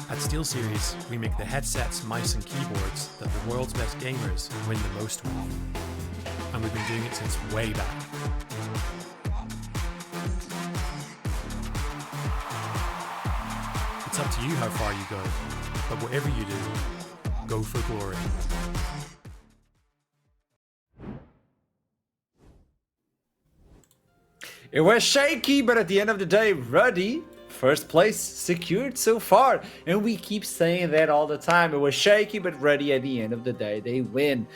At SteelSeries, we make the headsets, mice and keyboards that the world's best gamers win the most with. And we've been doing it since way back. It's up to you how far you go, but whatever you do, go for glory. It was shaky, but at the end of the day, Ruddy, first place secured so far. And we keep saying that all the time. It was shaky, but Ruddy, at the end of the day, they win.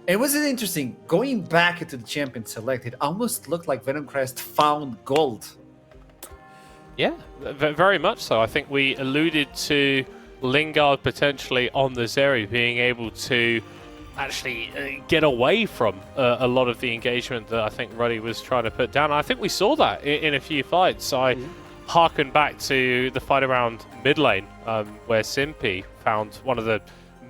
It was interesting. Going back into the champion select, it almost looked like Venomcrest found gold. Yeah, very much so. I think we alluded to Lingard potentially on the Zeri being able to actually get away from a lot of the engagement that I think Ruddy was trying to put down. I think we saw that in a few fights. I harken back to the fight around mid lane where Simpy found one of the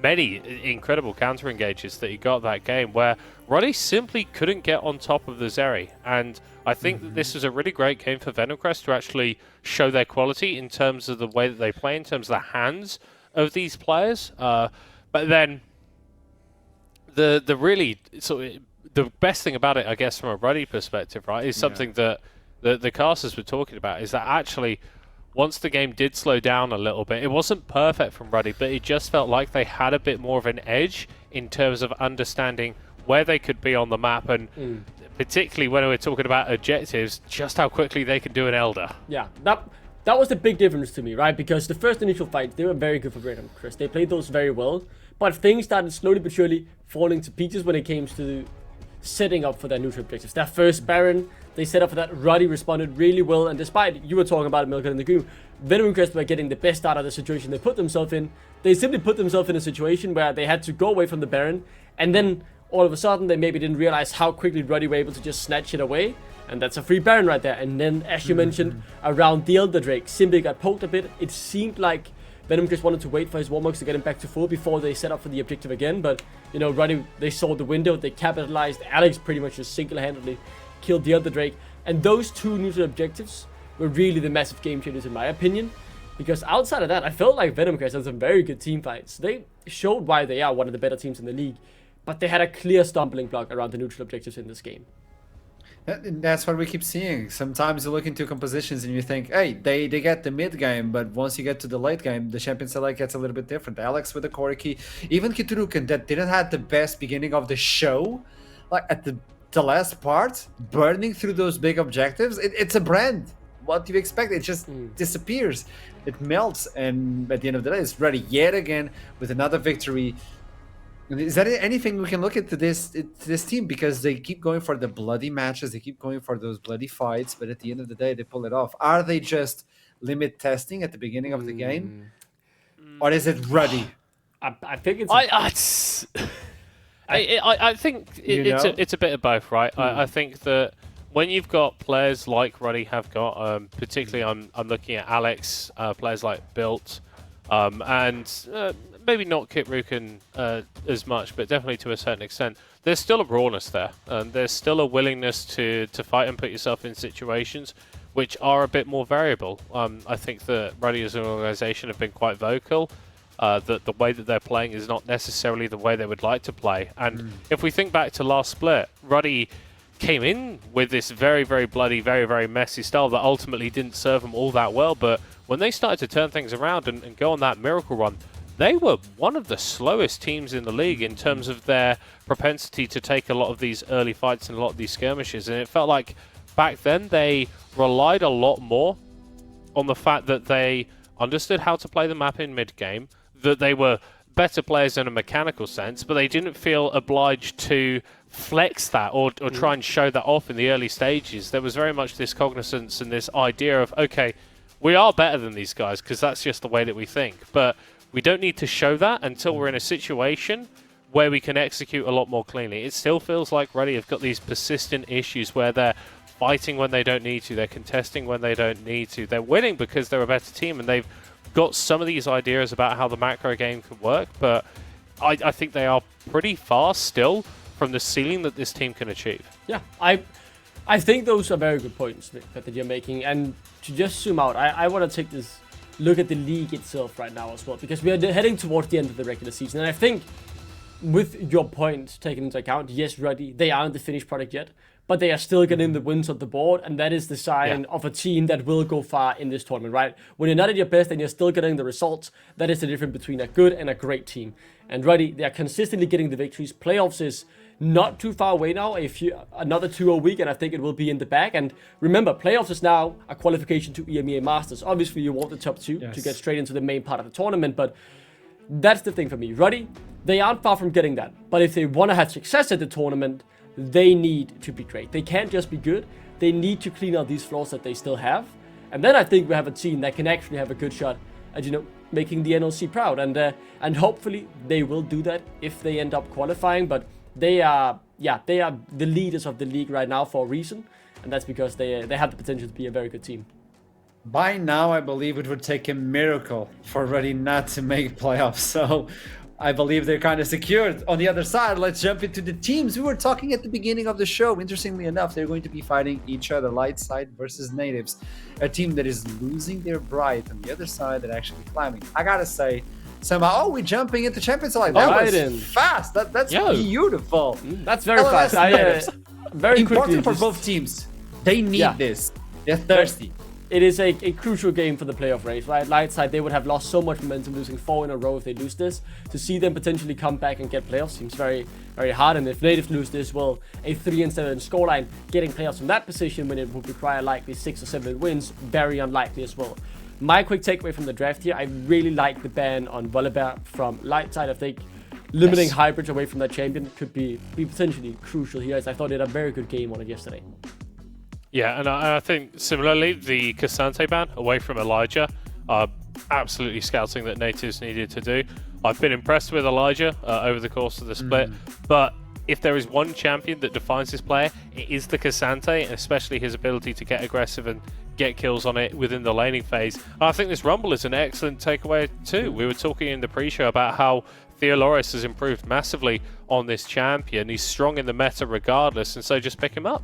many incredible counter engages that he got that game, where Ruddy simply couldn't get on top of the Zeri. And I think that this was a really great game for Venomcrest to actually show their quality in terms of the way that they play, in terms of the hands of these players. But then the really the best thing about it, I guess, from a Ruddy perspective, right, is something that the casters were talking about, is that actually once the game did slow down a little bit, it wasn't perfect from Ruddy, but it just felt like they had a bit more of an edge in terms of understanding where they could be on the map, and particularly when we're talking about objectives, just how quickly they can do an Elder. Yeah, that was the big difference to me, right? Because the first initial fights, they were very good for Venomcrest. They played those very well, but things started slowly but surely falling to pieces when it came to setting up for their neutral objectives. That first Baron, they set up for that. Ruddy responded really well, and despite you were talking about it, Milka and the Goom, Venomcrest were getting the best out of the situation they put themselves in. They simply put themselves in a situation where they had to go away from the Baron, and then all of a sudden they maybe didn't realize how quickly Ruddy were able to just snatch it away, and that's a free Baron right there. And then, as you mentioned, around the Elder Drake, simply got poked a bit. It seemed like Venomcrest wanted to wait for his warmucks to get him back to full before they set up for the objective again, but, you know, Ruddy, they saw the window, they capitalized. Alex pretty much just single-handedly killed the Elder Drake, and those two neutral objectives were really the massive game changers in my opinion, because outside of that, I felt like Venomcrest had some very good team fights. They showed why they are one of the better teams in the league, but they had a clear stumbling block around the neutral objectives in this game. That's what we keep seeing. Sometimes you look into compositions and you think, hey, they get the mid game, but once you get to the late game, the champion select gets a little bit different. Alex with the Corki, even Kitruken that didn't have the best beginning of the show, like at the last part, burning through those big objectives, it's a brand. What do you expect? It just disappears. It melts, and at the end of the day, it's ready yet again with another victory. Is there anything we can look at this team? Because they keep going for the bloody matches, they keep going for those bloody fights, but at the end of the day, they pull it off. Are they just limit testing at the beginning of the game? Or is it Ruddy? I think it's... I think it's a bit of both, right? I think that when you've got players like Ruddy have got, particularly I'm looking at Alex, players like Built, and maybe not Kitruken as much, but definitely to a certain extent, there's still a rawness there. There's still a willingness to fight and put yourself in situations which are a bit more variable. I think that Ruddy as an organization have been quite vocal. That the way that they're playing is not necessarily the way they would like to play. And if we think back to last split, Ruddy came in with this very, very bloody, very, very messy style that ultimately didn't serve them all that well. But when they started to turn things around and go on that miracle run, they were one of the slowest teams in the league in terms of their propensity to take a lot of these early fights and a lot of these skirmishes. And it felt like back then they relied a lot more on the fact that they understood how to play the map in mid-game, that they were better players in a mechanical sense, but they didn't feel obliged to flex that or try and show that off in the early stages. There was very much this cognizance and this idea of, okay, we are better than these guys because that's just the way that we think, but we don't need to show that until we're in a situation where we can execute a lot more cleanly. It still feels like Ruddy have got these persistent issues where they're fighting when they don't need to, they're contesting when they don't need to, they're winning because they're a better team and they've got some of these ideas about how the macro game can work, but I think they are pretty far still from the ceiling that this team can achieve. Yeah, I think those are very good points that you're making, and to just zoom out, I want to take this look at the league itself right now as well, because we are heading towards the end of the regular season. And I think with your point taken into account, yes, Ruddy, they aren't the finished product yet, but they are still getting the wins on the board, and that is the sign of a team that will go far in this tournament, right? When you're not at your best and you're still getting the results, that is the difference between a good and a great team. And Ruddy, they are consistently getting the victories. Playoffs is not too far away now, another 2 a week, and I think it will be in the bag. And remember, playoffs is now a qualification to EMEA Masters. Obviously, you want the top 2 to get straight into the main part of the tournament, but that's the thing for me. Ruddy, they aren't far from getting that, but if they want to have success at the tournament, they need to be great. They can't just be good. They need to clean out these flaws that they still have. And then I think we have a team that can actually have a good shot at, making the NLC proud. And hopefully they will do that if they end up qualifying. But they are the leaders of the league right now for a reason. And that's because they have the potential to be a very good team. By now, I believe it would take a miracle for Ruddy not to make playoffs. So I believe they're kind of secured. On the other side, let's jump into the teams. We were talking at the beginning of the show. Interestingly enough, they're going to be fighting each other, Light Side versus Natives. A team that is losing their Bright, and the other side that actually climbing. I gotta say, somehow, we're jumping into Champions League. That was fast. That's beautiful. That's very LLS fast. Very important quickly, for both teams. They need this. They're thirsty. It is a crucial game for the playoff race, right? Light Side, they would have lost so much momentum losing 4 in a row if they lose this. To see them potentially come back and get playoffs seems very, very hard. And if Natives lose this, well, a 3-7 scoreline, getting playoffs from that position when it would require likely 6 or 7 wins, very unlikely as well. My quick takeaway from the draft here, I really like the ban on Volibear from Light Side. I think limiting hybrids away from that champion could be potentially crucial here, as I thought they had a very good game on it yesterday. Yeah, and I think similarly, the Cassante ban away from Elijah, absolutely scouting that Natives needed to do. I've been impressed with Elijah over the course of the split, but if there is one champion that defines this player, it is the Cassante, and especially his ability to get aggressive and get kills on it within the laning phase. And I think this Rumble is an excellent takeaway too. We were talking in the pre-show about how Theoloris has improved massively on this champion. He's strong in the meta regardless, and so just pick him up.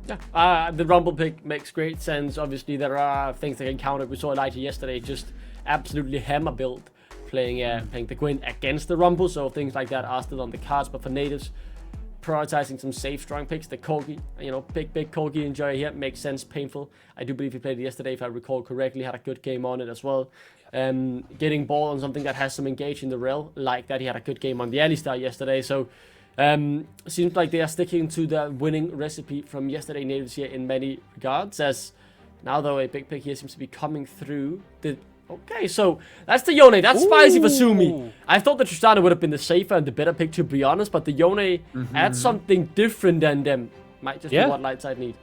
Yeah, the Rumble pick makes great sense. Obviously, there are things that can counter. We saw Elijah yesterday just absolutely hammer build playing the Gwyn against the Rumble, so things like that are still on the cards. But for Natives, prioritizing some safe, strong picks. The Corgi, big Corgi enjoy here makes sense. Painful. I do believe he played it yesterday, if I recall correctly. Had a good game on it as well. Getting ball on something that has some engage in the rail, like that. He had a good game on the Alistar yesterday, so seems like they are sticking to the winning recipe from yesterday Natives here in many regards, as now though a big pick here seems to be coming through. Okay, so that's the Yone. That's spicy for Sumi. I thought the Tristana would have been the safer and the better pick, to be honest, but the Yone adds something different than them. Might just be what Light Side need.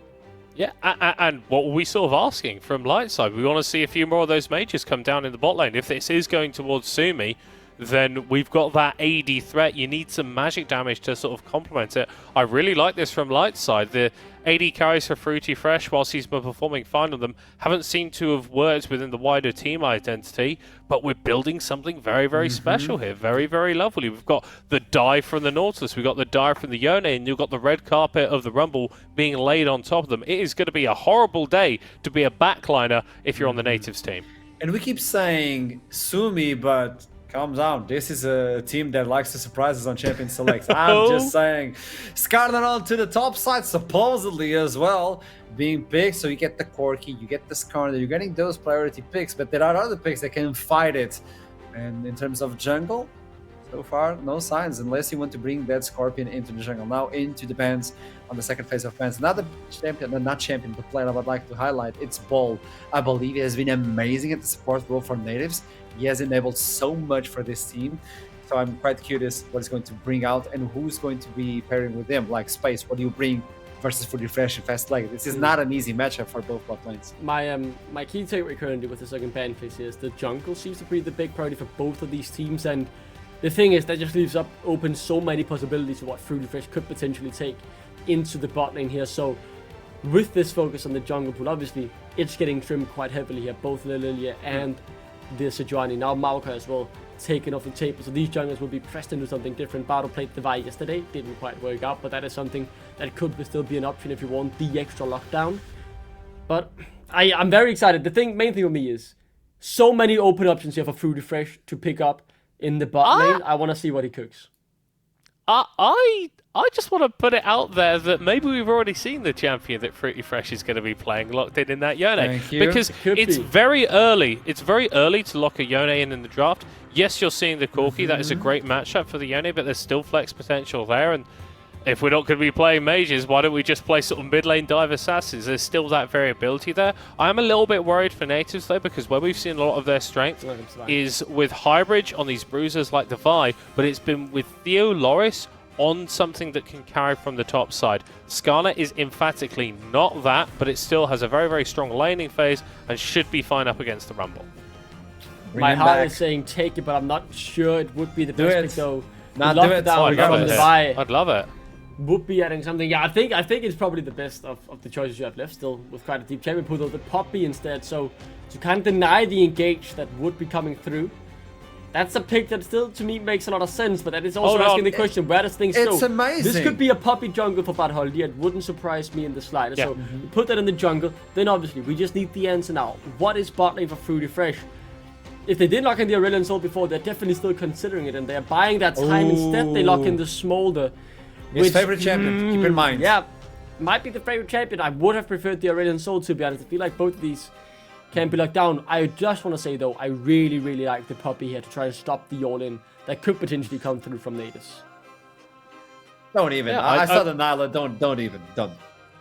Yeah, and what were we sort of asking from Light Side? We want to see a few more of those mages come down in the bot lane. If this is going towards Sumi, then we've got that AD threat. You need some magic damage to sort of complement it. I really like this from Light Side. The AD carries for Fruity Fresh whilst he's been performing fine on them. Haven't seemed to have worked within the wider team identity, but we're building something very, very special here. Very, very lovely. We've got the dive from the Nautilus, we've got the dive from the Yone, and you've got the red carpet of the Rumble being laid on top of them. It is going to be a horrible day to be a backliner if you're on the Natives team. And we keep saying Sumi, but calm down. This is a team that likes to surprise us on Champion Select. I'm just saying. Scarlet on to the top side, supposedly as well, being picked. So you get the Corki, you get the Skarner, you're getting those priority picks, but there are other picks that can fight it. And in terms of jungle, so far, no signs, unless you want to bring that Scorpion into the jungle. Now into the bans on the second phase of bans. Another champion, not champion, but player I would like to highlight, it's Ball. I believe he has been amazing at the support role for Natives. He has enabled so much for this team. So I'm quite curious what he's going to bring out and who's going to be pairing with him. Like Space, what do you bring versus Food Refresh and Fast Leg? This is not an easy matchup for both bot lanes. My key takeaway currently with the second ban phase is the jungle seems to be the big priority for both of these teams, and the thing is that just leaves open so many possibilities of what Fruity Fresh could potentially take into the bot lane here. So with this focus on the jungle pool, obviously it's getting trimmed quite heavily here, both Lilia and the Sejuani, now Maoka as well, taken off the table. So these junglers will be pressed into something different. Bardo played the Vi yesterday, didn't quite work out, but that is something that could still be an option if you want the extra lockdown. But I'm very excited. The main thing for me is So many open options here for Fruity Fresh to pick up in the bot lane. I want to see what he cooks. I just want to put it out there that maybe we've already seen the champion that Fruity Fresh is going to be playing locked in that Yone. Because it's very early. It's very early to lock a Yone in the draft. Yes, you're seeing the Corki. That is a great matchup for the Yone, but there's still flex potential there. And if we're not going to be playing mages, why don't we just play sort of mid lane dive assassins? There's still that variability there. I'm a little bit worried for natives though, because where we've seen a lot of their strength is with hybrid on these bruisers like the Vi, but it's been with Theo Loris on something that can carry from the top side. Skarner is emphatically not that, but it still has a very, very strong laning phase and should be fine up against the Rumble. My heart is saying take it, but I'm not sure it would be the best pick though. Nah, do it. I'd love it. Would be adding something. Yeah, I think it's probably the best of the choices you have left still, with quite a deep champion pool though. The Poppy instead, so to kind of deny the engage that would be coming through. That's a pick that still, to me, makes a lot of sense, but that is also asking the question, where does things go? It's amazing. This could be a Poppy jungle for Bad Holdy. It wouldn't surprise me in the slightest. So you put that in the jungle, then obviously we just need the answer now. What is bot lane for Fruity Fresh? If they did lock in the Aurelion Soul before, they're definitely still considering it, and they're buying that time. Instead, they lock in the Smolder. His favorite champion, keep in mind. Yeah, might be the favorite champion. I would have preferred the Aurelion Soul, to be honest. I feel like both of these can be locked down. I just want to say, though, I really, really like the Poppy here to try to stop the all-in that could potentially come through from natives. Don't even. Yeah, I saw the Nyla. Don't even.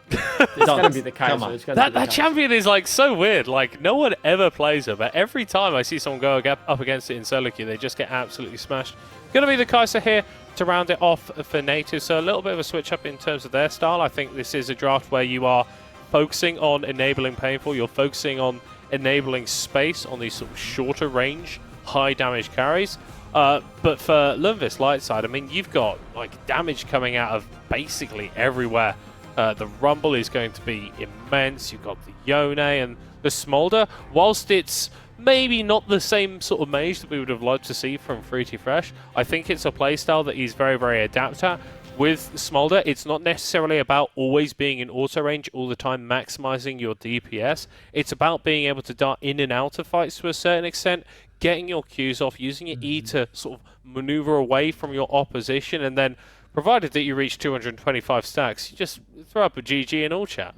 It's gonna be the Kai'Sa. That champion is like so weird. Like no one ever plays her, but every time I see someone go up against it in solo queue, they just get absolutely smashed. Gonna be the Kai'Sa here to round it off for natives. So a little bit of a switch up in terms of their style. I think this is a draft where you are focusing on enabling painful. You're focusing on enabling space on these sort of shorter range, high damage carries. But for Lunvis Lightside, I mean, you've got like damage coming out of basically everywhere. The Rumble is going to be immense. You've got the Yone and the Smolder. Whilst it's maybe not the same sort of mage that we would have liked to see from Fruity Fresh, I think it's a playstyle that he's very, very adept at. With Smolder, it's not necessarily about always being in auto range all the time, maximizing your DPS. It's about being able to dart in and out of fights to a certain extent, getting your Qs off, using your E to sort of maneuver away from your opposition, and then, provided that you reach 225 stacks, you just throw up a GG in all chat.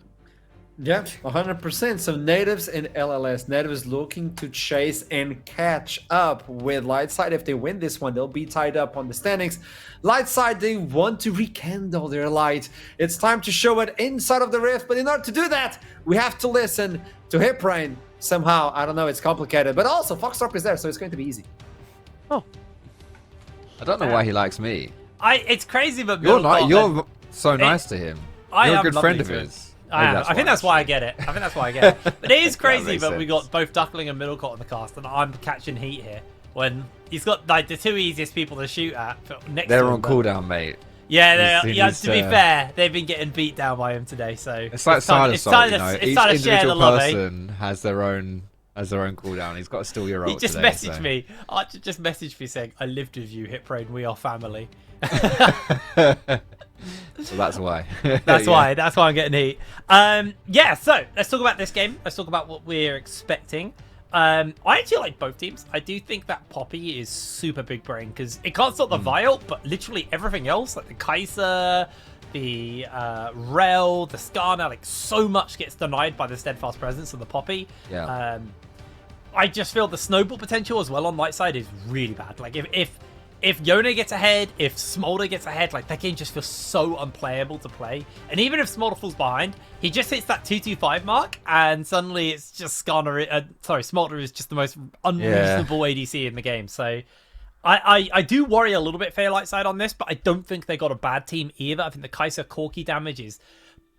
Yeah, 100%. So natives and LLS, natives looking to chase and catch up with Lightside. If they win this one, they'll be tied up on the standings. Lightside, they want to rekindle their light. It's time to show it inside of the rift, but in order to do that, we have to listen to Hiprain somehow. I don't know, it's complicated, but also Foxtrot is there, so it's going to be easy. Oh. I don't know why he likes me. It's crazy, but you're so nice to him. You're a good friend of his. I think that's why I get it. But it is crazy, but we got both Duckling and Middlecourt on the cast, and I'm catching heat here when he's got like the two easiest people to shoot at next. They're on cooldown, mate. Yeah, to be fair, they've been getting beat down by him today. So it's like Silent Soul, you know. Each individual person has their own cooldown. He's got to steal your ult. He just messaged me. Archer just messaged me saying, "I lived with you, Hiprain. We are family." So that's why. That's why I'm getting heat. Yeah, so let's talk about this game. Let's talk about what we're expecting. I actually like both teams. I do think that Poppy is super big brain because it can't stop the Vial, but literally everything else, like the Kai'Sa, the Rel, the Skarner, like so much gets denied by the steadfast presence of the Poppy. Yeah. I just feel the snowball potential as well on Lightside is really bad. Like if Yone gets ahead, if Smolder gets ahead, like that game just feels so unplayable to play. And even if Smolder falls behind, he just hits that 225 mark, and suddenly it's just Smolder is just the most unreasonable ADC in the game. So I do worry a little bit for Lightside on this, but I don't think they got a bad team either. I think the Kai'Sa Corki damage is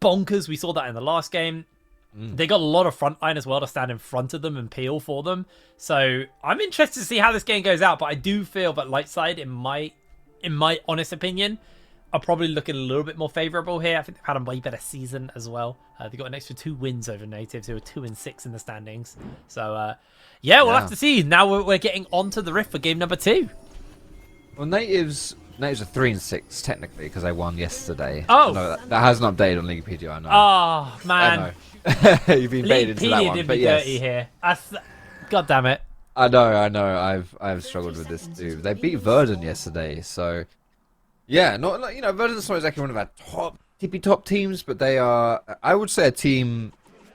bonkers. We saw that in the last game. They got a lot of front line as well to stand in front of them and peel for them. So I'm interested to see how this game goes out, but I do feel that Lightside, in my honest opinion, are probably looking a little bit more favourable here. I think they've had a way better season as well. They got an extra 2 wins over natives, who are 2-6 in the standings. So we'll have to see. Now we're getting onto the rift for game number 2. Well, natives are 3-6 technically because they won yesterday. Oh, no, that hasn't updated on Wikipedia. I know. Oh man. You've been baited into that one, did but be yes. dirty here. God damn it. I know. I've struggled with this too. They beat Verdun yesterday, so yeah, not like, Verdun's not exactly one of our top teams, but they are, I would say, a team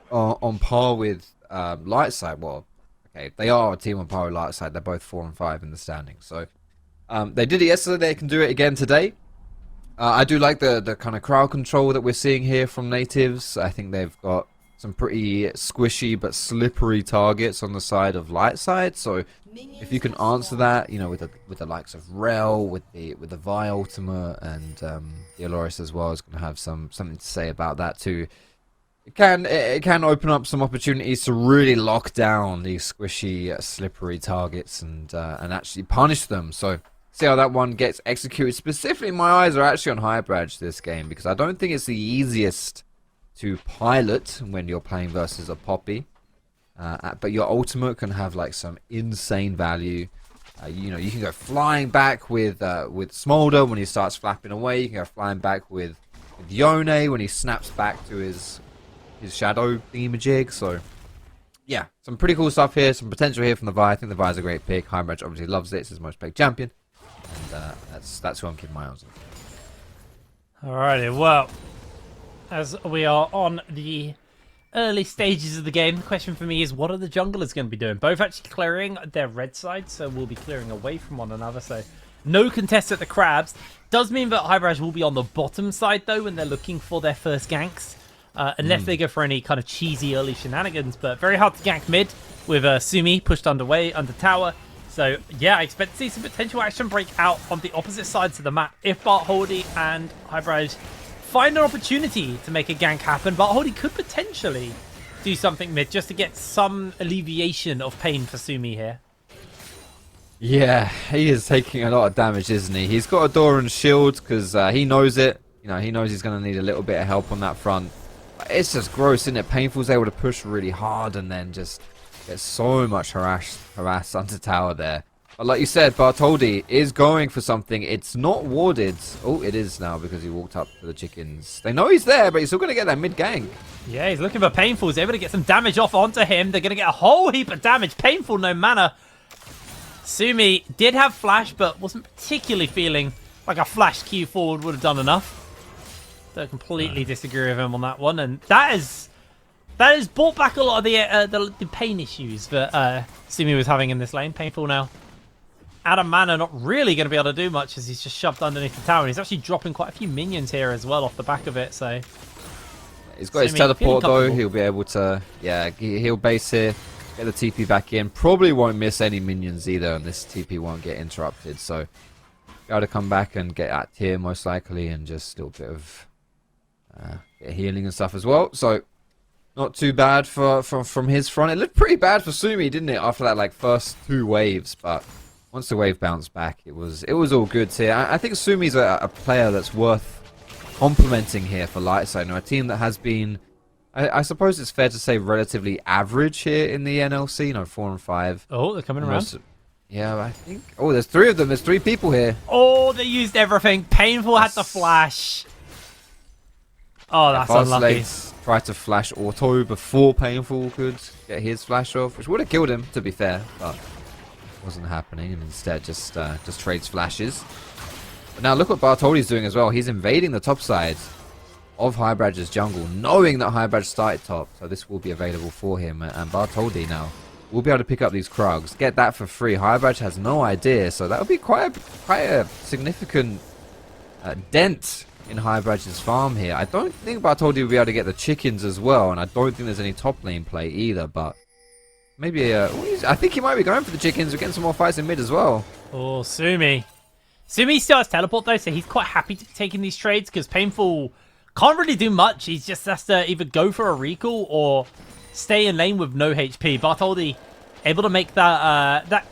on par with Lightside. Well, okay, they are a team on par with Lightside. They're both 4 and 5 in the standings. So they did it yesterday. They can do it again today. I do like the kind of crowd control that we're seeing here from natives. I think they've got some pretty squishy but slippery targets on the side of Lightside. So if you can answer that, with the likes of Rel, with the Vi Ultimate, and the LLS as well is going to have something to say about that too. It can open up some opportunities to really lock down these squishy, slippery targets and actually punish them. So see how that one gets executed. Specifically, my eyes are actually on Hybridge this game because I don't think it's the easiest to pilot when you're playing versus a Poppy. But your ultimate can have like some insane value. You can go flying back with Smolder when he starts flapping away. You can go flying back with Yone when he snaps back to his shadow thingamajig. So yeah, some pretty cool stuff here. Some potential here from the Vi. I think the Vi is a great pick. Hybridge obviously loves it. It's his most played champion. And that's who I'm keeping my eyes on. Alrighty, well, as we are on the early stages of the game, the question for me is, what are the junglers going to be doing? Both actually clearing their red side, so we'll be clearing away from one another. So no contest at the crabs. Does mean that Hybridge will be on the bottom side, though, when they're looking for their first ganks. Unless they go for any kind of cheesy early shenanigans. But very hard to gank mid with Sumi pushed underway, under tower. So, yeah, I expect to see some potential action break out on the opposite sides of the map if Bartholdy and Hybridge find an opportunity to make a gank happen. Bartholdy could potentially do something mid just to get some alleviation of pain for Sumi here. Yeah, he is taking a lot of damage, isn't he? He's got a door and shield because he knows it. He knows he's going to need a little bit of help on that front. It's just gross, isn't it? Painful's able to push really hard and then just get so much harass under tower there. But like you said, Bartholdy is going for something. It's not warded. Oh, it is now because he walked up to the chickens. They know he's there, but he's still going to get that mid gank. Yeah, he's looking for Painful. He's able to get some damage off onto him. They're going to get a whole heap of damage. Painful, no mana. Sumi did have flash, but wasn't particularly feeling like a flash Q forward would have done enough. Don't completely disagree with him on that one, and that has brought back a lot of the pain issues that Sumi was having in this lane. Painful now out of mana, not really going to be able to do much as he's just shoved underneath the tower. And he's actually dropping quite a few minions here as well off the back of it. So he's got his teleport though. He'll be able to, he'll base here, get the TP back in. Probably won't miss any minions either, and this TP won't get interrupted. So got to come back and get at tier most likely, and just a little bit of healing and stuff as well. So not too bad from his front. It looked pretty bad for Sumi, didn't it, after that first 2 waves? But once the wave bounced back, it was all good here. I think Sumi's a player that's worth complimenting here for Lightside. A team that has been, I suppose it's fair to say, relatively average here in the NLC. 4 and 5. Oh, they're coming around. Yeah, I think. Oh, there's 3 of them. There's 3 people here. Oh, they used everything. Painful had the flash. Oh, that's unlucky. Tried to flash auto before Painful could get his flash off, which would have killed him, to be fair, but wasn't happening, and instead just trades flashes. But now look what Bartholdy's doing as well. He's invading the top side of Hybridge's jungle, knowing that Hybridge started top, so this will be available for him, and Bartholdy now will be able to pick up these Krugs, get that for free. Hybridge has no idea, so that would be quite a significant dent in Hybridge's farm here. I don't think Bartholdy will be able to get the chickens as well, and I don't think there's any top lane play either, but maybe I think he might be going for the chickens. We're getting some more fights in mid as well. Oh, Sumi still has teleport though, so he's quite happy to be taking these trades because Painful can't really do much. He just has to either go for a recall or stay in lane with no HP. Bartholdy able to make that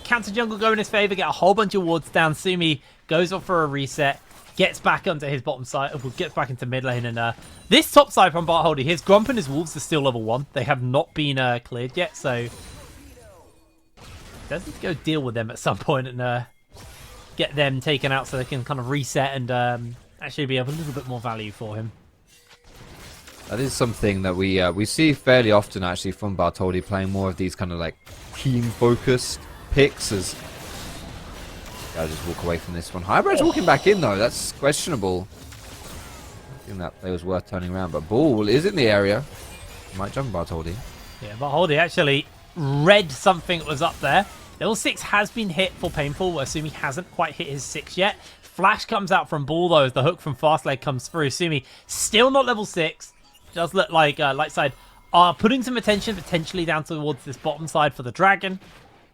counter jungle go in his favor, get a whole bunch of wards down. Sumi goes off for a reset, gets back onto his bottom side, gets back into mid lane, and this top side from Bartholdy, his Grump and his Wolves are still level 1. They have not been cleared yet, so does need to go deal with them at some point and get them taken out so they can kind of reset and actually be of a little bit more value for him. That is something that we see fairly often actually from Bartholdi, playing more of these kind of like team-focused picks. As I'll just walk away from this one. Hybrid's walking back in though. That's questionable. I think that play was worth turning around, but ball is in the area. Might jump Bartholdi. Yeah, Bartholdi actually read something that was up there. Level 6 has been hit for Painful. Asumi hasn't quite hit his 6 yet. Flash comes out from Ball though as the hook from Fastleg comes through. Asumi still not level 6. Does look like Lightside are putting some attention potentially down towards this bottom side for the Dragon.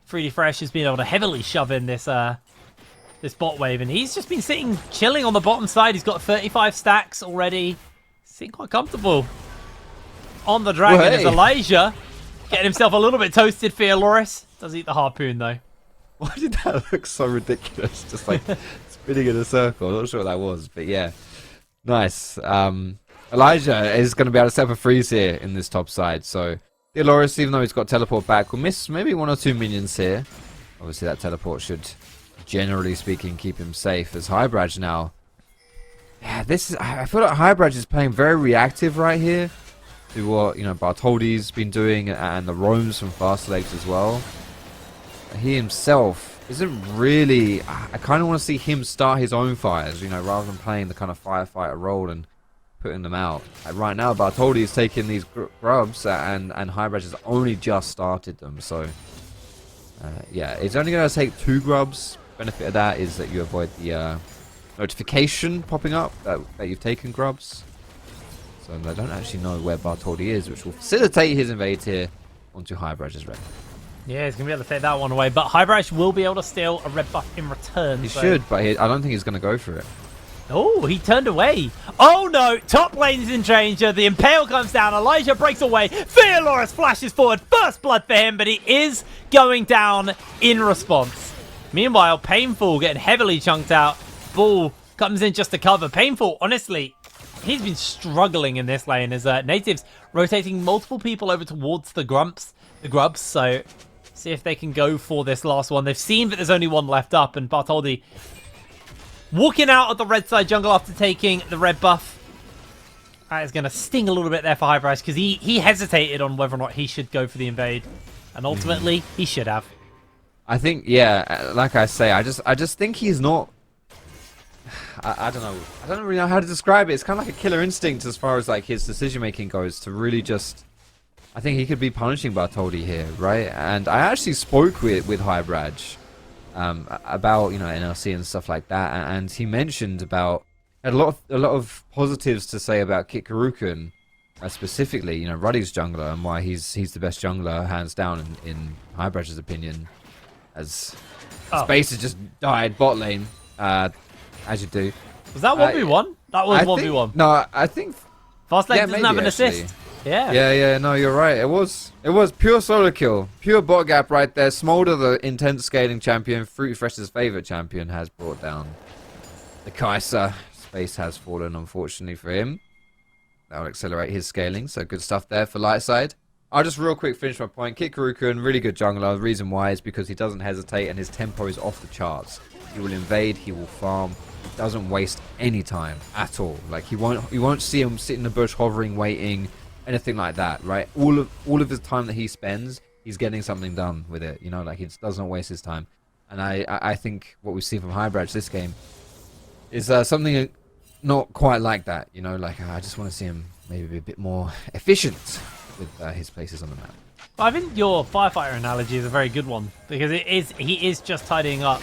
3D Fresh has been able to heavily shove in this this bot wave, and he's just been sitting chilling on the bottom side. He's got 35 stacks already. Sitting quite comfortable on the Dragon. Well, hey. As Elijah getting himself a little bit toasted for Loris. Does eat the harpoon though. Why did that look so ridiculous? Just like spinning in a circle. I'm not sure what that was, but yeah. Nice. Elijah is going to be able to set up a freeze here in this top side. So, Loris, even though he's got teleport back, will miss maybe 1 or 2 minions here. Obviously, that teleport should, generally speaking, keep him safe. As Hybraj now. Yeah, I feel like Hybraj is playing very reactive right here to what, Bartholdi's been doing and the roams from Fast Legs as well. He himself isn't really... I kind of want to see him start his own fires, rather than playing the kind of firefighter role and putting them out. Right now, Bartholdi is taking these grubs and Hybraj has only just started them. So, yeah, it's only going to take 2 grubs. Benefit of that is that you avoid the notification popping up that you've taken grubs. So they don't actually know where Bartholdi is, which will facilitate his invade here onto Hybraj's red. Yeah, he's going to be able to take that one away, but Hybraj will be able to steal a red buff in return. He should, but I don't think he's going to go for it. Oh, he turned away. Oh no, top lane is in danger. The Impale comes down. Elijah breaks away. Loris flashes forward. First blood for him, but he is going down in response. Meanwhile, Painful getting heavily chunked out. Ball comes in just to cover. Painful, honestly, he's been struggling in this lane as Natives rotating multiple people over towards the grubs. So see if they can go for this last one. They've seen that there's only one left up, and Bartholdi walking out of the red side jungle after taking the red buff. That is going to sting a little bit there for Hybraj because he hesitated on whether or not he should go for the invade. And ultimately, he should have. I think, yeah, like I say, I just think he's not... I don't know. I don't really know how to describe it. It's kind of like a killer instinct as far as like his decision-making goes to really just... I think he could be punishing Bartholdi here, right? And I actually spoke with Hybraj about NLC and stuff like that, and he mentioned about had a lot of positives to say about Kit Karukun, specifically Ruddy's jungler and why he's the best jungler hands down in Hybraj's opinion, as space has just died bot lane, as you do. Was that 1v1? That was 1v1. No, I think Fastleg doesn't have an assist. Yeah, no, you're right. It was pure solo kill. Pure bot gap right there. Smolder, the intense scaling champion, Fruity Fresh's favorite champion, has brought down the Kai'Sa. Space has fallen, unfortunately, for him. That will accelerate his scaling, so good stuff there for Lightside. I'll just real quick finish my point. Kit Karukun, really good jungler. The reason why is because he doesn't hesitate and his tempo is off the charts. He will invade, he will farm. He doesn't waste any time at all. Like, you won't see him sit in the bush hovering, waiting, anything like that, right? All of his time that he spends, he's getting something done with it. Like, he just doesn't waste his time. And I think what we see from Hybraj this game is something not quite like that. Like, I just want to see him maybe be a bit more efficient with his places on the map. I think your firefighter analogy is a very good one, because he is just tidying up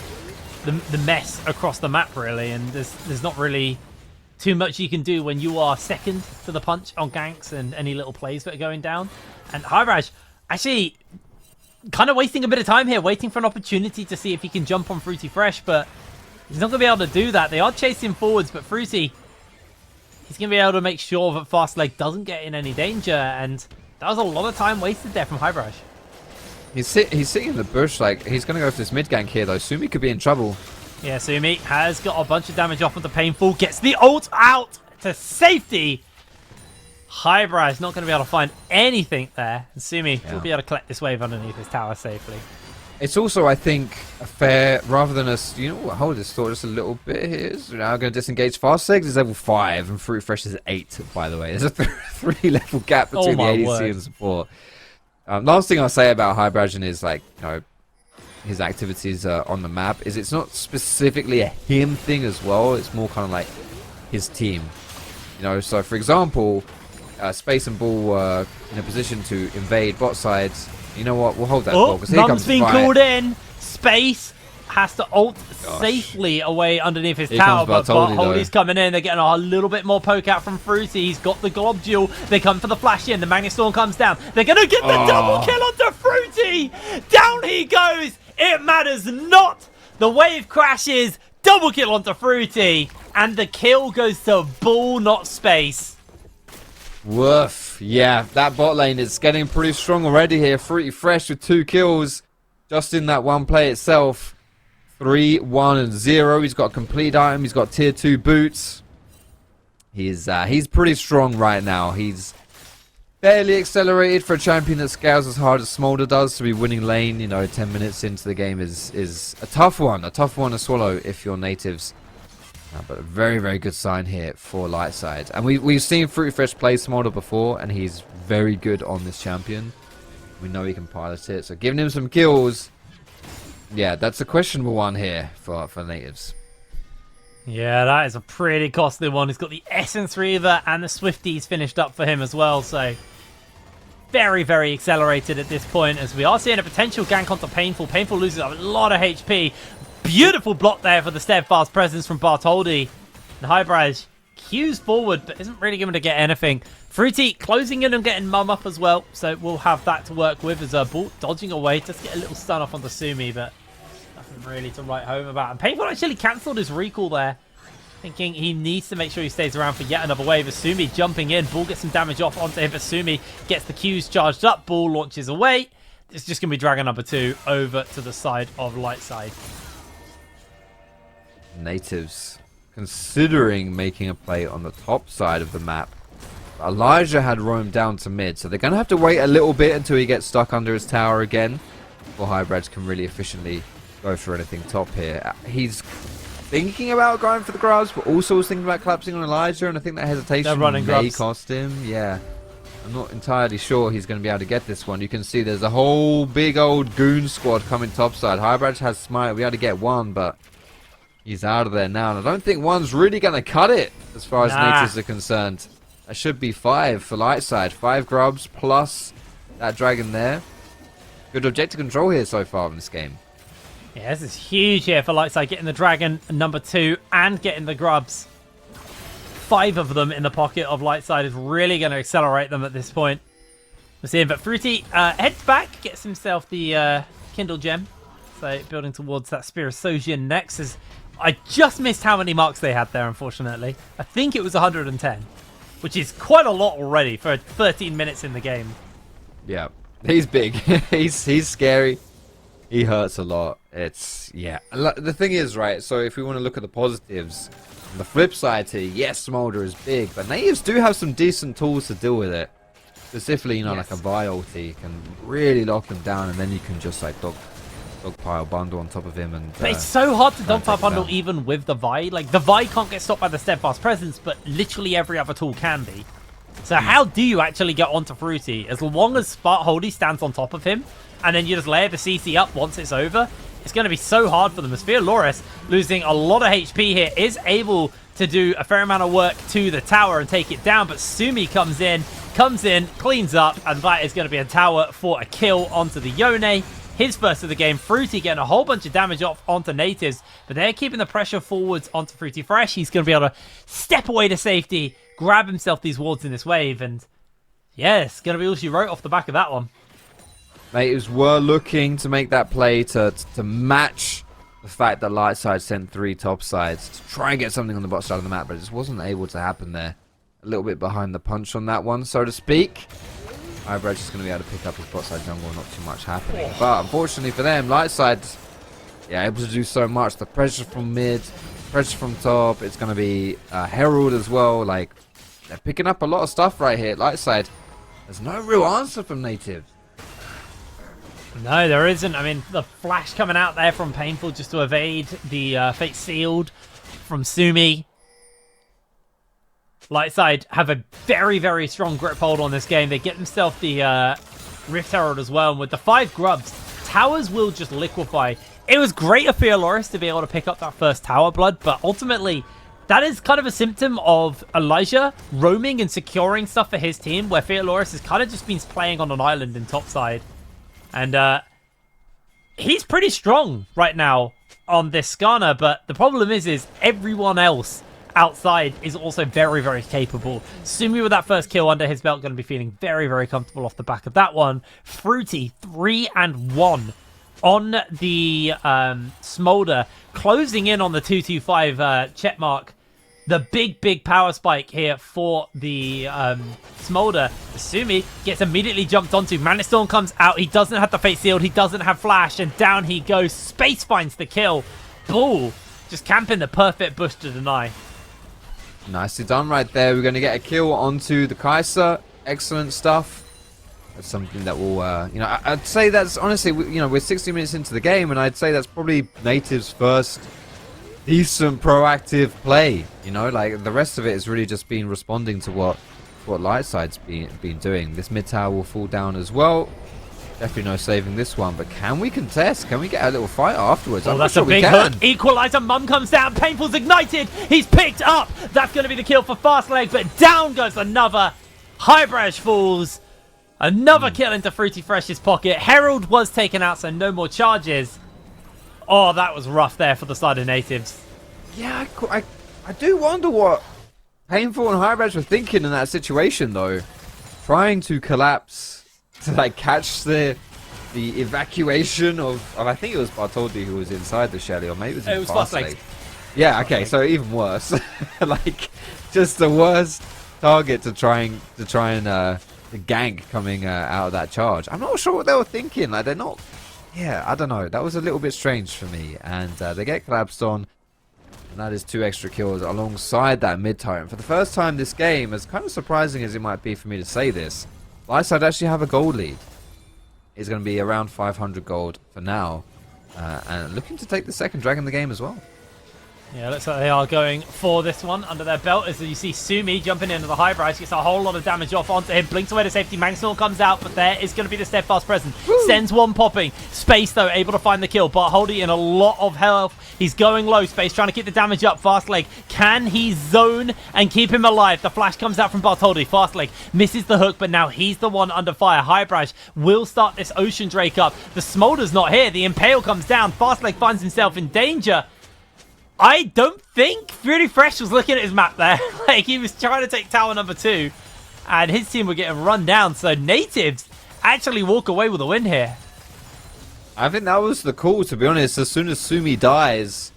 the mess across the map, really, and there's not really too much you can do when you are second to the punch on ganks and any little plays that are going down. And Hybraj actually kind of wasting a bit of time here, waiting for an opportunity to see if he can jump on Fruity Fresh, but he's not going to be able to do that. They are chasing forwards, but Fruity, he's going to be able to make sure that Fastleg doesn't get in any danger, and that was a lot of time wasted there from Hybraj. He's sitting in the bush, like, he's going to go for this mid gank here, though. Sumi could be in trouble. Yeah, Sumi has got a bunch of damage off with the Painful, gets the ult out to safety. Hybraj not going to be able to find anything there. And Sumi will be able to collect this wave underneath his tower safely. It's also, I think, a fair, rather than us, you know what, hold this thought just a little bit here. So now I'm going to disengage fast. Segs is level 5 and Fruit Fresh is 8, by the way. There's a 3-level gap between the ADC and support. Last thing I'll say about Hybragen is, like, you know, his activities on the map is it's not specifically a him thing as well. It's more kind of like his team. You know, so for example, Space and Bull were in a position to invade bot sides. You know what? We'll hold that ball because here comes the fight. Called in. Space has to ult safely away underneath his tower, but Bartholdi's coming in. They're getting a little bit more poke out from Fruity. He's got the globule. They come for the flash in. The Magnet Storm comes down. They're going to get the double kill onto Fruity. Down he goes. It matters not. The wave crashes. Double kill onto Fruity. And the kill goes to Bull, not Space. Woof. Yeah, that bot lane is getting pretty strong already here. Fruity Fresh with 2 kills just in that one play itself. 3, 1, and 0. He's got a complete item. He's got tier 2 boots. He's pretty strong right now. He's fairly accelerated for a champion that scales as hard as Smolder does. To be winning lane, you know, 10 minutes into the game is a tough one to swallow if you're natives. But a very, very good sign here for Lightside. And we've seen Fruity Fresh play Smolder before, and he's very good on this champion. We know he can pilot it, so giving him some kills, yeah, that's a questionable one here for natives. Yeah, that is a pretty costly one. He's got the Essence Reaver and the Swifties finished up for him as well, so very, very accelerated at this point, as we are seeing a potential gank onto Painful. Painful loses a lot of HP. Beautiful block there for the steadfast presence from Bartholdi. And Hybraj cues forward, but isn't really going to get anything. Fruity closing in and getting mum up as well, so we'll have that to work with as Bull dodging away. Just get a little stun off onto Sumi, but nothing really to write home about. And Painful actually cancelled his recall there, thinking he needs to make sure he stays around for yet another wave. Sumi jumping in. Bull gets some damage off onto him, but Sumi gets the Qs charged up. Bull launches away. It's just going to be Dragon number 2 over to the side of Lightside. Natives considering making a play on the top side of the map. Elijah had roamed down to mid, so they're going to have to wait a little bit until he gets stuck under his tower again before Hybrids can really efficiently go for anything top here. He's thinking about going for the grubs, but also was thinking about collapsing on Elijah, and I think that hesitation may cost him. Yeah, I'm not entirely sure he's going to be able to get this one. You can see there's a whole big old goon squad coming topside. Hybrids has Smite. We had to get one, but he's out of there now, and I don't think one's really going to cut it as far as natives are concerned. That should be 5 for Lightside. 5 grubs plus that dragon there. Good objective control here so far in this game. Yeah, this is huge here for Lightside, getting the dragon number 2 and getting the grubs. 5 of them in the pocket of Lightside is really going to accelerate them at this point. We're seeing, but Fruity heads back, gets himself the Kindle Gem. So building towards that Spirososian next. I just missed how many marks they had there, unfortunately. I think it was 110, which is quite a lot already for 13 minutes in the game. Yeah, he's big. he's scary. He hurts a lot. It's, yeah. The thing is, right, so if we want to look at the positives, on the flip side here, yes, Smolder is big, but natives do have some decent tools to deal with it. Specifically, you know, like a Vi ulti can really lock them down, and then you can just, like, dogpile bundle on top of him. And but it's so hard to dogpile bundle even with the Vi. Like, the Vi can't get stopped by the steadfast presence, but literally every other tool can be. So how do you actually get onto Fruity? As long as Bartholdi stands on top of him, and then you just layer the CC up once it's over, it's going to be so hard for them. As Loris, losing a lot of HP here, is able to do a fair amount of work to the tower and take it down, but Sumi comes in, cleans up, and that is going to be a tower for a kill onto the Yone. His first of the game. Fruity getting a whole bunch of damage off onto natives, but they're keeping the pressure forwards onto Fruity Fresh. He's going to be able to step away to safety, grab himself these wards in this wave, and yeah, it's going to be all she wrote off the back of that one. Natives were looking to make that play to match the fact that Lightside sent 3 top sides to try and get something on the bot side of the map, but it just wasn't able to happen there. A little bit behind the punch on that one, so to speak. Hybraj is going to be able to pick up his bot side jungle, not too much happening. But unfortunately for them, Lightside, yeah, able to do so much. The pressure from mid, pressure from top. It's going to be Herald as well. Like, they're picking up a lot of stuff right here at Lightside. There's no real answer from Native. No, there isn't. I mean, the flash coming out there from Painful just to evade the Fate Sealed from Sumi. Lightside have a very, very strong grip hold on this game. They get themselves the Rift Herald as well. And with the 5 grubs, towers will just liquefy. It was great of Fearloris to be able to pick up that first tower blood, but ultimately, that is kind of a symptom of Elijah roaming and securing stuff for his team, where Fearloris has kind of just been playing on an island in topside. And he's pretty strong right now on this Skarner, but the problem is everyone else outside is also very, very capable. Sumi with that first kill under his belt going to be feeling very, very comfortable off the back of that one. Fruity 3-1 on the Smolder, closing in on the 225 check mark. The big power spike here for the Smolder. Sumi gets immediately jumped onto. Manic Storm comes out. He doesn't have the Fate Sealed. He doesn't have Flash. And down he goes. Space finds the kill. Bull just camping the perfect bush to deny. Nicely done right there. We're going to get a kill onto the Kai'Sa. Excellent stuff. That's something that will, I'd say that's honestly, we're 60 minutes into the game, and I'd say that's probably Native's first decent proactive play. Like the rest of it has really just been responding to what Lightside's been doing. This mid tower will fall down as well. Definitely no saving this one, but can we contest? Can we get a little fight afterwards? Oh, that's a big hook. Equalizer, Mum comes down. Painful's ignited. He's picked up. That's going to be the kill for Fastleg, but down goes another. Highbridge falls. Another kill into Fruity Fresh's pocket. Herald was taken out, so no more charges. Oh, that was rough there for the side of Natives. Yeah, I do wonder what Painful and Highbridge were thinking in that situation, though. Trying to collapse to like catch the evacuation of I think it was Bartoldi who was inside the Shelly, or maybe it was Fastleg. Yeah, okay, so even worse. Like just the worst target to try and the gank coming out of that charge. I'm not sure what they were thinking. Like they're not. Yeah, I don't know. That was a little bit strange for me. And they get collapsed on. And that is 2 extra kills alongside that mid-tyrant. For the first time this game, as kind of surprising as it might be for me to say this, Lightside actually have a gold lead. It's going to be around 500 gold for now. And looking to take the second dragon in the game as well. Yeah, looks like they are going for this one under their belt. As you see Sumi jumping into the Highbridge, gets a whole lot of damage off onto him. Blinks away to safety. Mangsnor comes out, but there is going to be the Steadfast present. Woo! Sends one popping. Space, though, able to find the kill. Bartholdi in a lot of health. He's going low. Space trying to keep the damage up. Fastleg, can he zone and keep him alive? The flash comes out from Bartholdi. Fastleg misses the hook, but now he's the one under fire. Highbridge will start this Ocean Drake up. The Smolder's not here. The Impale comes down. Fastleg finds himself in danger. I don't think Fruity Fresh was looking at his map there. Like, he was trying to take tower number 2, and his team were getting run down. So Natives actually walk away with a win here. I think that was the call, to be honest. As soon as Sumi dies,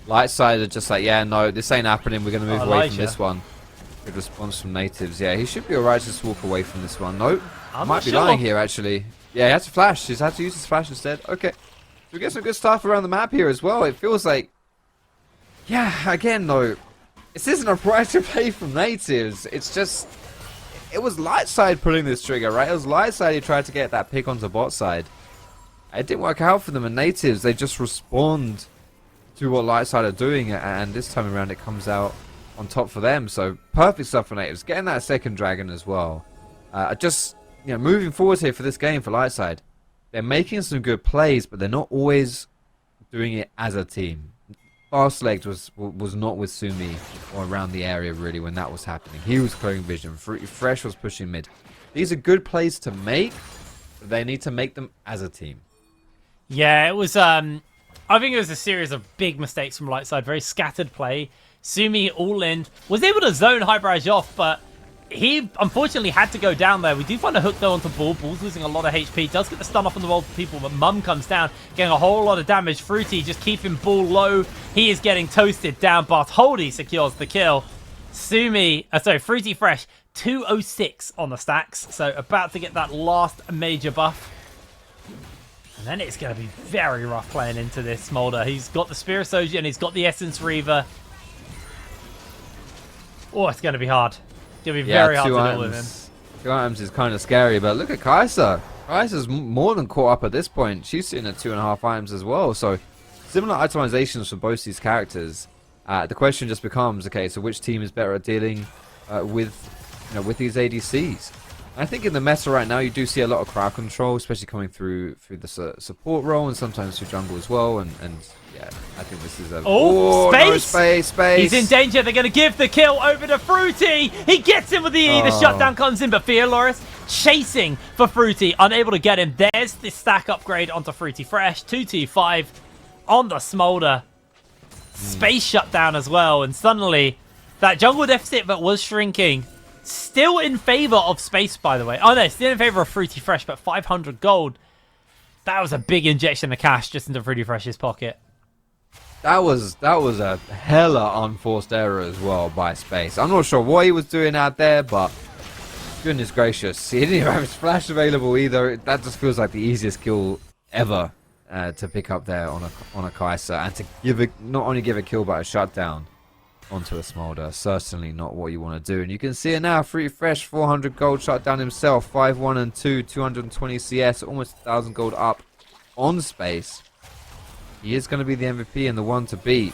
Lightside are just like, yeah, no, this ain't happening. We're going to move away from this one. Good response from Natives. Yeah, he should be alright to just walk away from this one. Nope. Might be lying here, actually. Yeah, he had to flash. He's had to use his flash instead. Okay. So we get some good stuff around the map here as well. It feels like... Yeah, again, though, this isn't a proactive play from Natives. It's just... It was Lightside pulling this trigger, right? It was Lightside who tried to get that pick onto bot side. It didn't work out for them, and Natives, they just respond to what Lightside are doing, and this time around it comes out on top for them. So, perfect stuff for Natives. Getting that second dragon as well. Just, moving forward here for this game for Lightside. They're making some good plays, but they're not always doing it as a team. Fastleg was not with Sumi or around the area really when that was happening. He was clearing vision. Fresh was pushing mid. These are good plays to make, but they need to make them as a team. Yeah, it was. I think it was a series of big mistakes from Lightside. Very scattered play. Sumi all in, was able to zone Highbridge off, but he unfortunately had to go down there. We do find a hook though onto Bull. Bull's losing a lot of HP. Does get the stun off on the multiple people, but Mum comes down, getting a whole lot of damage. Fruity just keeping Bull low. He is getting toasted down. Bartholdi secures the kill. Fruity Fresh, 206 on the stacks. So about to get that last major buff. And then it's going to be very rough playing into this Smolder. He's got the Spirit Soji and he's got the Essence Reaver. Oh, it's going to be hard. It's going to be very hard to deal with him. 2 items is kind of scary, but look at Kai'Sa. Price is more than caught up at this point. She's sitting at 2.5 items as well. So similar itemizations for both these characters. The question just becomes, okay, so which team is better at dealing with these ADCs? I think in the meta right now, you do see a lot of crowd control, especially coming through the support role and sometimes through jungle as well. And yeah, I think this is a... Oh, space! He's in danger. They're going to give the kill over to Fruity. He gets him with the E. The shutdown comes in, but Theoloris chasing for Fruity, unable to get him. There's the stack upgrade onto Fruity Fresh. 2T5 on the Smolder. Space shutdown as well, and suddenly that jungle deficit that was shrinking still in favor of Space, by the way. Oh no, still in favor of Fruity Fresh, but 500 gold. That was a big injection of cash just into Fruity Fresh's pocket. That was a hella unforced error as well by Space. I'm not sure what he was doing out there, but goodness gracious, he didn't even have his flash available either. That just feels like the easiest kill ever to pick up there on a Kai'Sa, and to not only give a kill but a shutdown onto a Smolder. Certainly not what you want to do. And you can see it now. Fruity Fresh, 400 gold, shut down himself. 5-1 and 2, 220 CS, almost 1,000 gold up on Space. He is going to be the MVP and the one to beat.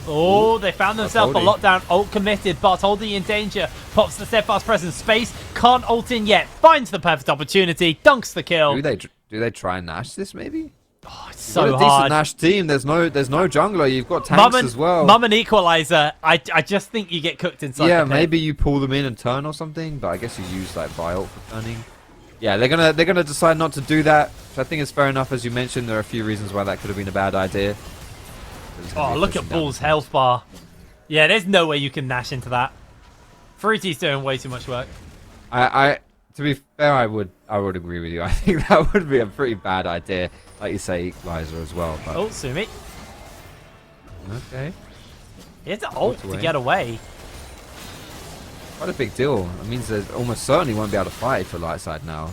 Oh, they found themselves a lockdown. Ult committed. Bartholdi in danger. Pops the steadfast presence. Space can't ult in yet. Finds the perfect opportunity. Dunks the kill. Do they try and Nash this maybe? Oh, it's You've so got a hard. decent Nash team. There's no jungler. You've got tanks as well. Mum and Equalizer. I just think you get cooked inside. Yeah, the pit. maybe you pull them in and turn or something. But I guess you use like Viol for turning. Yeah, they're gonna decide not to do that. Which I think is fair enough. As you mentioned, there are a few reasons why that could have been a bad idea. Oh, look at Bull's health bar. Yeah, there's no way you can Nash into that. Fruity's doing way too much work. To be fair, I would agree with you. I think that would be a pretty bad idea. Like you say, Equalizer as well. But... Oh, Sumi. Okay. He has to ult to get away. Quite a big deal. It means they almost certainly won't be able to fight for Lightside now.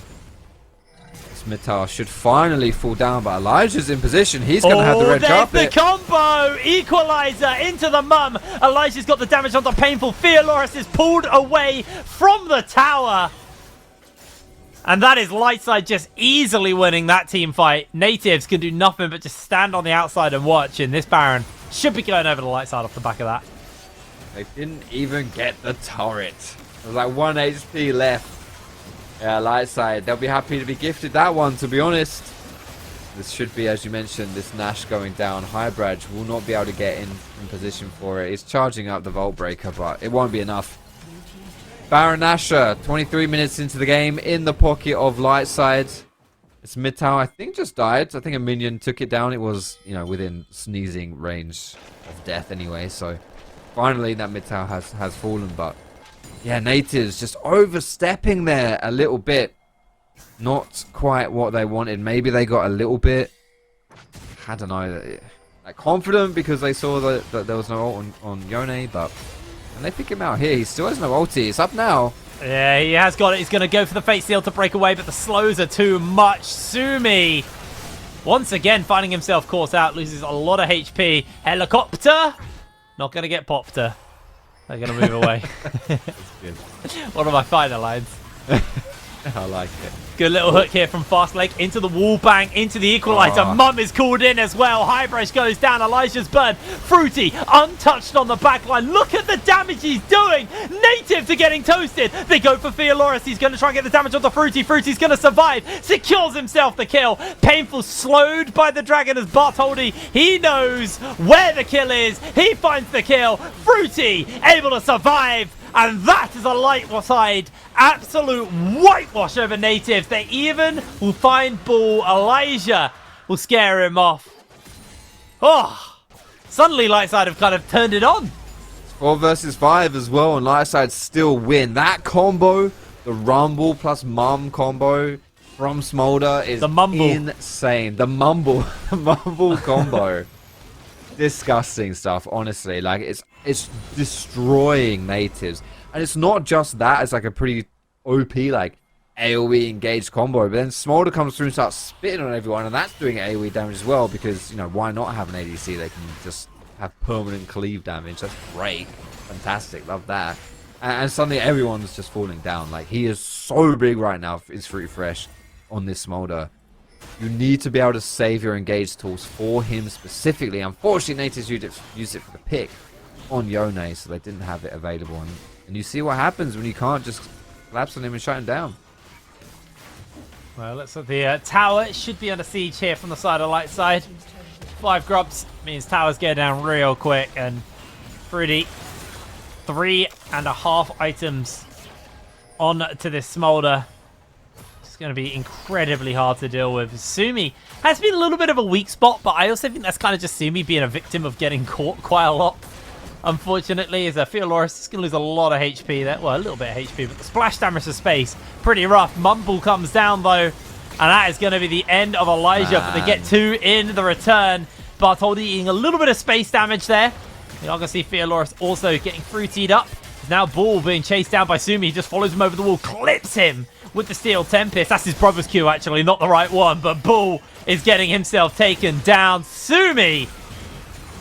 This mid tower should finally fall down, but Elijah's in position. He's going to have the red carpet. There's the combo! Equalizer into the mum. Elijah's got the damage onto Painful. Theoloris is pulled away from the tower. And that is Lightside just easily winning that team fight. Natives can do nothing but just stand on the outside and watch. And this Baron should be going over the Lightside off the back of that. They didn't even get the turret. There's like 1 HP left. Yeah, Lightside. They'll be happy to be gifted that one, to be honest. This should be, as you mentioned, this Nash going down. Hybrid will not be able to get in position for it. He's charging up the Vault Breaker, but it won't be enough. Baron Nashor, 23 minutes into the game, in the pocket of Lightside. This mid tower, I think, just died. I think a minion took it down. It was, within sneezing range of death anyway. So finally, that mid tower has fallen. But yeah, Natives just overstepping there a little bit. Not quite what they wanted. Maybe they got a little bit, I don't know, like confident because they saw that there was no ult on Yone, but. And they pick him out here. He still has no ulti. It's up now. Yeah, he has got it. He's going to go for the Fate Seal to break away, but the slows are too much. Sumi, once again, finding himself caught out, loses a lot of HP. Helicopter, not going to get popped. They're going to move away. That's good. One of my final lines. I like it. Good little hook here from Fastlake into the wall bang, into the Equalizer. Mum is called in as well. Highbrush goes down. Elijah's burn. Fruity untouched on the backline. Look at the damage he's doing. Natives are getting toasted. They go for Theoloris. He's going to try and get the damage onto Fruity. Fruity's going to survive. Secures himself the kill. Painful slowed by the dragon as Bartholdi. He knows where the kill is. He finds the kill. Fruity able to survive. And that is a light side. Absolute whitewash over Natives. They even will find Bull. Elijah will scare him off. Oh, suddenly Lightside have kind of turned it on. 4 versus 5 as well, and Lightside still win. That combo, the Rumble plus Mum combo from Smolder is insane. The Mumble combo. Disgusting stuff, honestly. Like, it's destroying Natives. And it's not just that, it's like a pretty OP, like, AoE engaged combo. But then Smolder comes through and starts spitting on everyone, and that's doing AoE damage as well, because, why not have an ADC that can just have permanent cleave damage? That's great. Fantastic. Love that. And suddenly everyone's just falling down. Like, he is so big right now, is Fruity Fresh on this Smolder. You need to be able to save your engage tools for him specifically. Unfortunately, Natives used it for the pick on Yone, so they didn't have it available. And you see what happens when you can't just collapse on him and shut him down. Well, looks like the tower should be under siege here from the side of light side. 5 grubs means towers get down real quick, and Fruity 3.5 items on to this Smolder. It's going to be incredibly hard to deal with. Sumi has been a little bit of a weak spot, but I also think that's kind of just Sumi being a victim of getting caught quite a lot. Unfortunately, as Theoloris is going to lose a lot of HP there. Well, a little bit of HP, but the splash damage to space, pretty rough. Mumble comes down, though, and that is going to be the end of Elijah. But they get 2 in the return. Bartholdi eating a little bit of space damage there. You're not going to see Theoloris also getting fruitied up. Now Bull being chased down by Sumi. He just follows him over the wall, clips him with the Steel Tempest. That's his brother's Q, actually, not the right one. But Bull is getting himself taken down. Sumi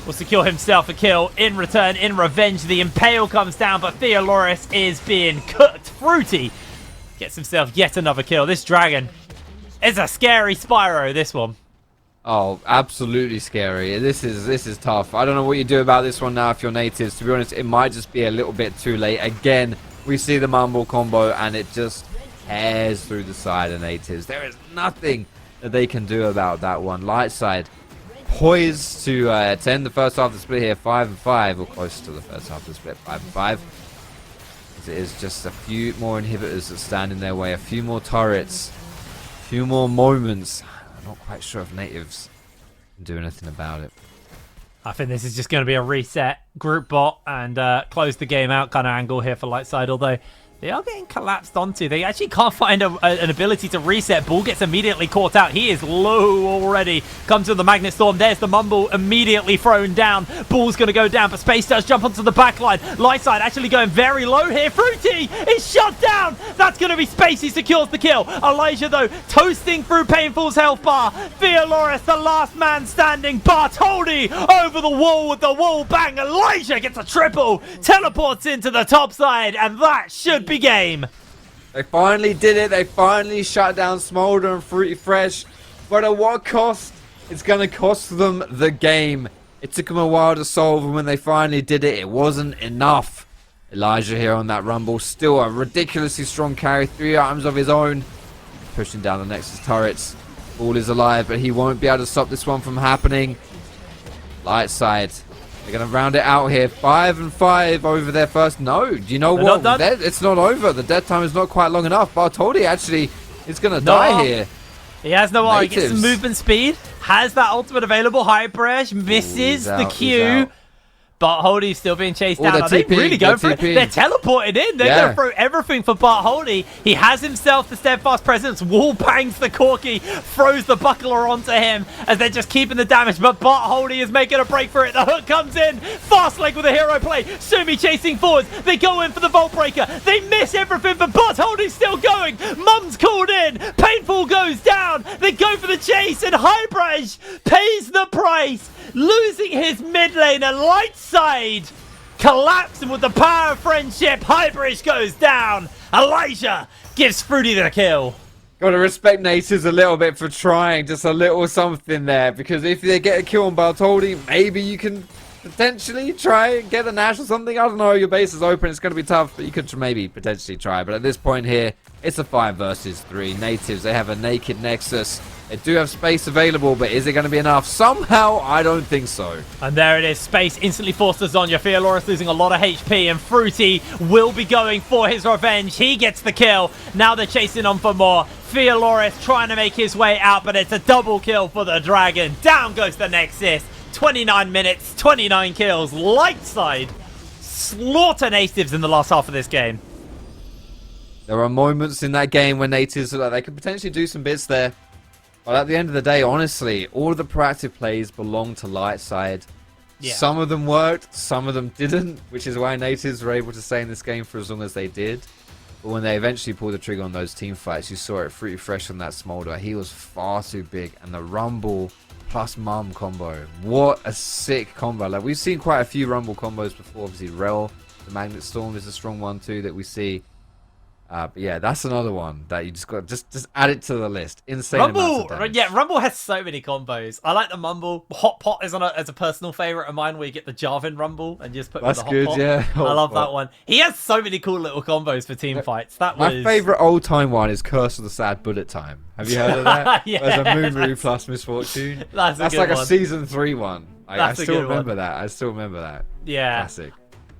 will secure himself a kill in return, in revenge. The Impale comes down, but Theoloris is being cooked. Fruity gets himself yet another kill. This dragon is a scary Spyro, this one. Oh, absolutely scary. This is tough. I don't know what you do about this one now if you're Natives. To be honest, it might just be a little bit too late. Again, we see the Mumble combo, and it just tears through the side of Natives. There is nothing that they can do about that one. Light side poised to end the first half of the split here, 5-5, or close to the first half of the split, 5-5. It is just a few more inhibitors that stand in their way, a few more turrets, a few more moments. I'm not quite sure if Natives can do anything about it. I think this is just going to be a reset, group bot, and close the game out kind of angle here for Lightside, although they are getting collapsed onto. They actually can't find an ability to reset. Bull gets immediately caught out. He is low already. Comes with the Magnet Storm. There's the Mumble immediately thrown down. Bull's going to go down, but Space does jump onto the backline. Lightside actually going very low here. Fruity is shut down. That's going to be Space. He secures the kill. Elijah, though, toasting through Painful's health bar. Theoloris, the last man standing. Bartholdi over the wall with the wall bang. Elijah gets a triple. Teleports into the top side, and that should be game. They finally did it. They finally shut down Smolder and Fruity Fresh. But at what cost? It's going to cost them the game. It took them a while to solve, and when they finally did it, it wasn't enough. Elijah here on that Rumble. Still a ridiculously strong carry. 3 items of his own. Pushing down the Nexus turrets. Bull is alive, but he won't be able to stop this one from happening. Light side. They're going to round it out here. 5-5 over their first. No, do you know what? It's not over. The death time is not quite long enough. Bartholdi actually is going to die here. He has no R. He gets some movement speed. Has that ultimate available. High Bresh misses the Q. Bartholdi's still being chased down. Are they really going for it? They're teleported in. They're going to throw everything for Bartholdi. He has himself the Steadfast Presence. Wall bangs the Corki. Throws the Buckler onto him as they're just keeping the damage. But Bartholdi is making a break for it. The hook comes in. Fast leg with a hero play. Sumi chasing forwards. They go in for the Vault Breaker. They miss everything, but Bartholdi's still going. Mum's called in. Painful goes down. They go for the chase, and Highbridge pays the price, losing his mid lane. And Lightside collapsing with the power of friendship. Highbridge goes down. Elijah gives Fruity the kill. Gotta respect Natives a little bit for trying just a little something there, because if they get a kill on Bartholdi, maybe you can potentially try and get a Nash or something. I don't know, your base is open, it's going to be tough, but you could maybe potentially try. But at this point here, it's a 5 versus 3. Natives, they have a naked Nexus. They do have space available, but is it going to be enough? Somehow, I don't think so. And there it is. Space instantly forced to Zonya. Theoloris losing a lot of HP, and Fruity will be going for his revenge. He gets the kill. Now they're chasing on for more. Theoloris trying to make his way out, but it's a double kill for the Dragon. Down goes the Nexus. 29 minutes, 29 kills. Lightside slaughter Natives in the last half of this game. There are moments in that game when Natives, they could potentially do some bits there. But at the end of the day, honestly, all of the proactive plays belong to Lightside. Yeah. Some of them worked, some of them didn't, which is why Natives were able to stay in this game for as long as they did. But when they eventually pulled the trigger on those team fights, you saw it Fruity Fresh on that Smolder. He was far too big, and the Rumble plus Mum combo. What a sick combo. Like, we've seen quite a few Rumble combos before. Obviously, Rel, the Magnet Storm is a strong one too that we see. But yeah, that's another one that you just got just add it to the list. Insane amounts of Rumble, damage. yeah, Rumble has so many combos. I like the Mumble. Hot Pot is as a personal favorite of mine, where you get the Jarvan Rumble and just put That's with the good, Hot Pot. yeah. I love Hot that one. He has so many cool little combos for team fights. That My was favorite old time one is Curse of the Sad Bullet Time. Have you heard of that? Yeah, There's a Moon plus Misfortune. That's a good like one. a season 3 one. I That's a still good one. remember that. I still remember that. Yeah. Classic.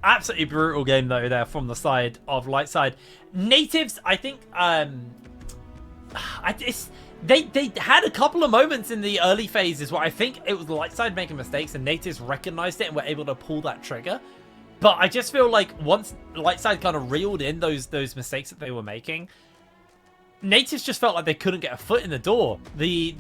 Absolutely brutal game though there from the side of Lightside. Natives, I think they had a couple of moments in the early phases where I think it was Lightside making mistakes and Natives recognized it and were able to pull that trigger. But I just feel like once Lightside kind of reeled in those mistakes that they were making, Natives just felt like they couldn't get a foot in the door. The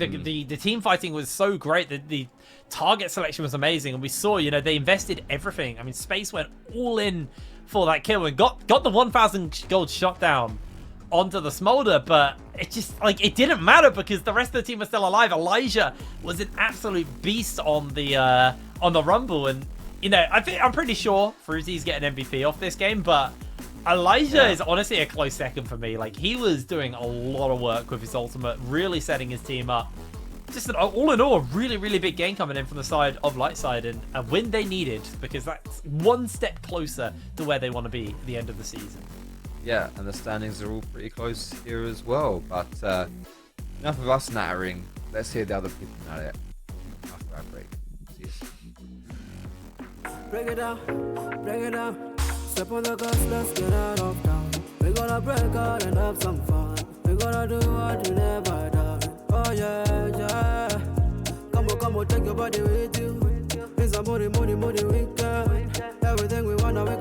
team fighting was so great that the target selection was amazing, and we saw, they invested everything. I mean, Space went all in for that kill and got the 1,000 gold shot down onto the Smolder, but it just it didn't matter because the rest of the team was still alive. Elijah was an absolute beast on the Rumble, and I'm pretty sure Fruzy's getting MVP off this game, but Elijah is honestly a close second for me. Like, he was doing a lot of work with his ultimate, really setting his team up. Just all in all, a really, really big game coming in from the side of Lightside, and a win they needed because that's one step closer to where they want to be at the end of the season. Yeah, and the standings are all pretty close here as well. But enough of us nattering. Let's hear the other people natter it after our break. Cheers. Break it down, break it down. Step on the gas, let's get out of town. We're gonna break out and have some fun. We're gonna do what you never done. Oh yeah, yeah. Come on, take your body with you. It's a money, with you. Everything we wanna, we